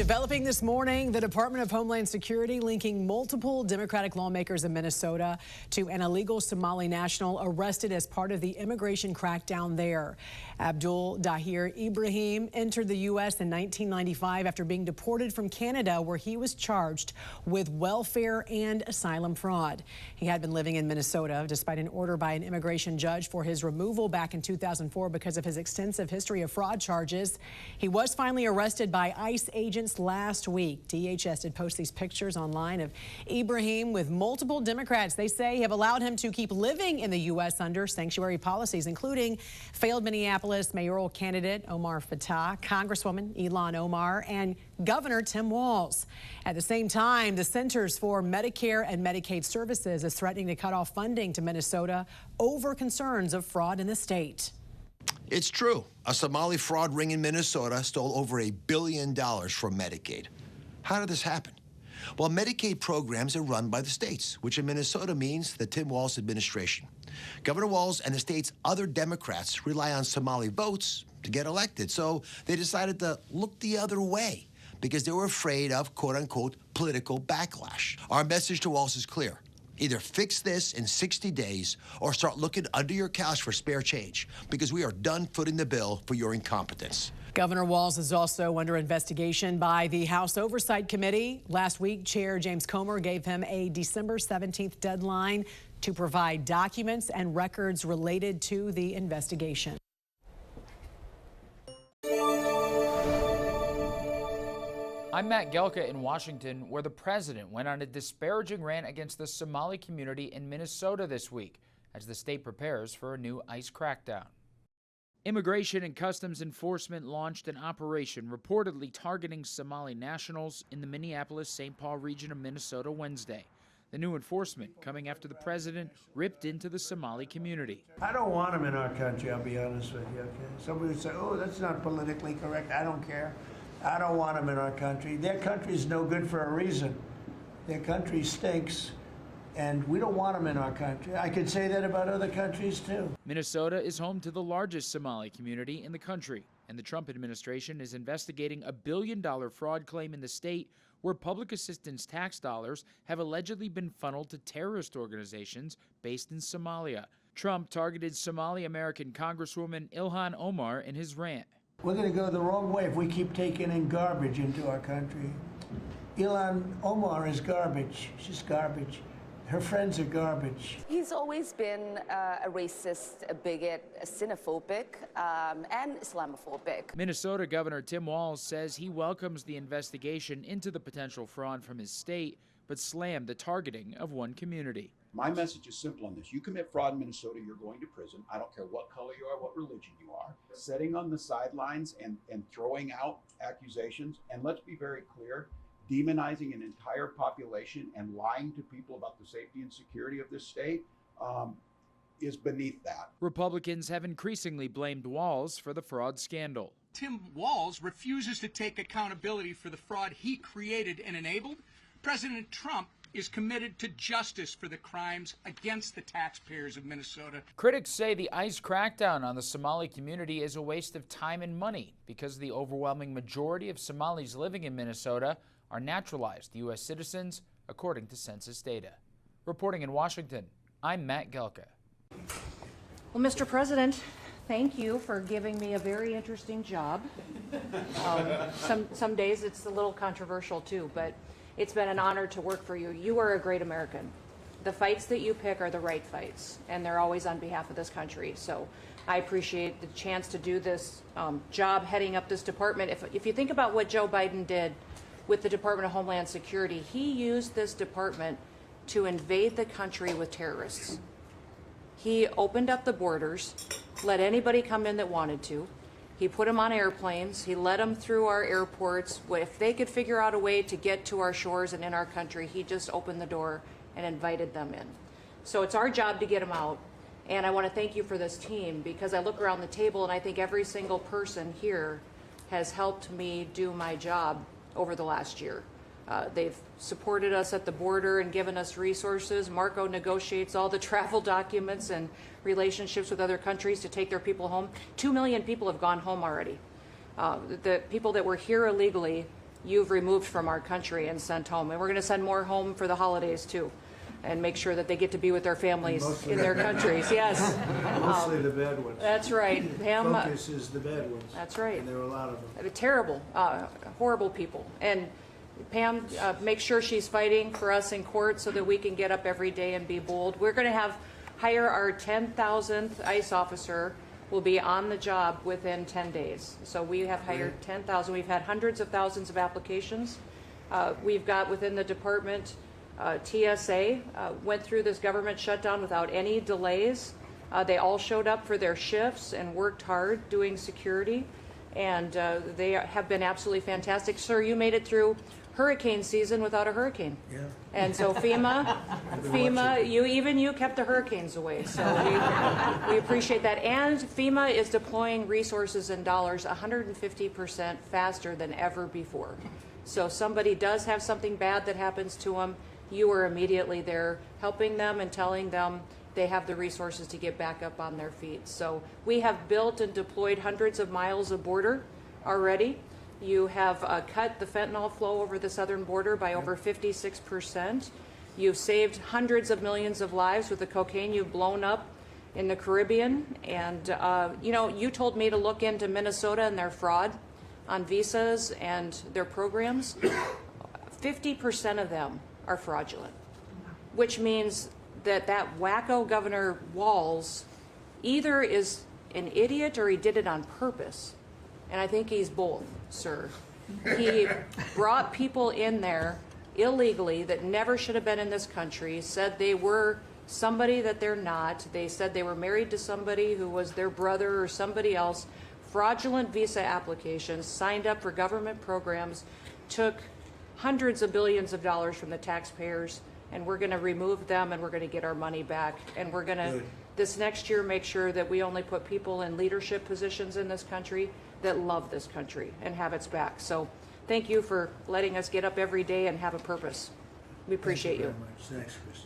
Developing this morning, the Department of Homeland Security linking multiple Democratic lawmakers in Minnesota to an illegal Somali national arrested as part of the immigration crackdown there. Abdul Dahir Ibrahim entered the U.S. in 1995 after being deported from Canada, where he was charged with welfare and asylum fraud. He had been living in Minnesota despite an order by an immigration judge for his removal back in 2004 because of his extensive history of fraud charges. He was finally arrested by ICE agents last week. DHS did post these pictures online of Ibrahim with multiple Democrats they say have allowed him to keep living in the U.S. under sanctuary policies, including failed Minneapolis mayoral candidate Omar Fattah, Congresswoman Ilhan Omar, and Governor Tim Walz. At the same time, the Centers for Medicare and Medicaid Services is threatening to cut off funding to Minnesota over concerns of fraud in the state. It's true. A Somali fraud ring in Minnesota stole over $1 billion from Medicaid. How did this happen? Well, Medicaid programs are run by the states, which in Minnesota means the Tim Walz administration. Governor Walz and the state's other Democrats rely on Somali votes to get elected, so they decided to look the other way because they were afraid of, quote-unquote, political backlash. Our message to Walz is clear. Either fix this in 60 days or start looking under your couch for spare change, because we are done footing the bill for your incompetence. Governor Walz is also under investigation by the House Oversight Committee. Last week, Chair James Comer gave him a December 17th deadline to provide documents and records related to the investigation. I'm Matt Gelka in Washington, where the president went on a disparaging rant against the Somali community in Minnesota this week as the state prepares for a new ICE crackdown. Immigration and Customs Enforcement launched an operation reportedly targeting Somali nationals in the Minneapolis-St. Paul region of Minnesota Wednesday. The new enforcement coming after the president ripped into the Somali community. I don't want them in our country, I'll be honest with you, okay? Somebody would say, oh, that's not politically correct. I don't care. I don't want them in our country. Their country's no good for a reason. Their country stinks, and we don't want them in our country. I could say that about other countries, too. Minnesota is home to the largest Somali community in the country, and the Trump administration is investigating a $1 billion fraud claim in the state where public assistance tax dollars have allegedly been funneled to terrorist organizations based in Somalia. Trump targeted Somali-American Congresswoman Ilhan Omar in his rant. We're going to go the wrong way if we keep taking in garbage into our country. Ilhan Omar is garbage. She's garbage. Her friends are garbage. He's always been a racist, a bigot, a xenophobic, and Islamophobic. Minnesota Governor Tim Walz says he welcomes the investigation into the potential fraud from his state, but slammed the targeting of one community. My message is simple on this. You commit fraud in Minnesota, you're going to prison. I don't care what color you are, what religion you are. Sitting on the sidelines and throwing out accusations, and let's be very clear, demonizing an entire population and lying to people about the safety and security of this state is beneath that. Republicans have increasingly blamed Walz for the fraud scandal. Tim Walz refuses to take accountability for the fraud he created and enabled. President Trump is committed to justice for the crimes against the taxpayers of Minnesota. Critics say the ICE crackdown on the Somali community is a waste of time and money because the overwhelming majority of Somalis living in Minnesota are naturalized U.S. citizens, according to census data. Reporting in Washington, I'm Matt Gelka. Well, Mr. President, thank you for giving me a very interesting job. Some days it's a little controversial too, but it's been an honor to work for you. You are a great American. The fights that you pick are the right fights, and they're always on behalf of this country. So I appreciate the chance to do this job heading up this department. If you think about what Joe Biden did with the Department of Homeland Security, he used this department to invade the country with terrorists. He opened up the borders, let anybody come in that wanted to. He put them on airplanes. He let them through our airports. If they could figure out a way to get to our shores and in our country, he just opened the door and invited them in. So it's our job to get them out. And I want to thank you for this team, because I look around the table and I think every single person here has helped me do my job over the last year. They've supported us at the border and given us resources. Marco negotiates all the travel documents and relationships with other countries to take their people home. 2 million people have gone home already. The people that were here illegally you've removed from our country and sent home. And we're going to send more home for the holidays too, and make sure that they get to be with their families in their countries. Yes. Mostly the bad ones. That's right. Pam, Focus is the bad ones. that's right. And there are a lot of them. Terrible, horrible people. And Pam, make sure she's fighting for us in court so that we can get up every day and be bold. We're going to hire our 10,000th ICE officer. Will be on the job within 10 days. So we have hired 10,000. We've had hundreds of thousands of applications. We've got within the department, TSA went through this government shutdown without any delays. They all showed up for their shifts and worked hard doing security. And they have been absolutely fantastic. Sir, you made it through hurricane season without a hurricane. Yeah. And so FEMA, you kept the hurricanes away. So we appreciate that. And FEMA is deploying resources and dollars 150% faster than ever before. So somebody does have something bad that happens to them, you are immediately there helping them and telling them they have the resources to get back up on their feet. So we have built and deployed hundreds of miles of border already. You have cut the fentanyl flow over the southern border by over 56%. You've saved hundreds of millions of lives with the cocaine you've blown up in the Caribbean. And, you told me to look into Minnesota and their fraud on visas and their programs. 50% of them are fraudulent, which means that wacko Governor Walz either is an idiot or he did it on purpose. And I think he's both, sir. He brought people in there illegally that never should have been in this country, said they were somebody that they're not. They said they were married to somebody who was their brother or somebody else. Fraudulent visa applications, signed up for government programs, took hundreds of billions of dollars from the taxpayers, and we're going to remove them and we're going to get our money back. And we're going to, this next year, make sure that we only put people in leadership positions in this country that love this country and have its back. So thank you for letting us get up every day and have a purpose. We appreciate you. Thank you very much. Thanks, Chris.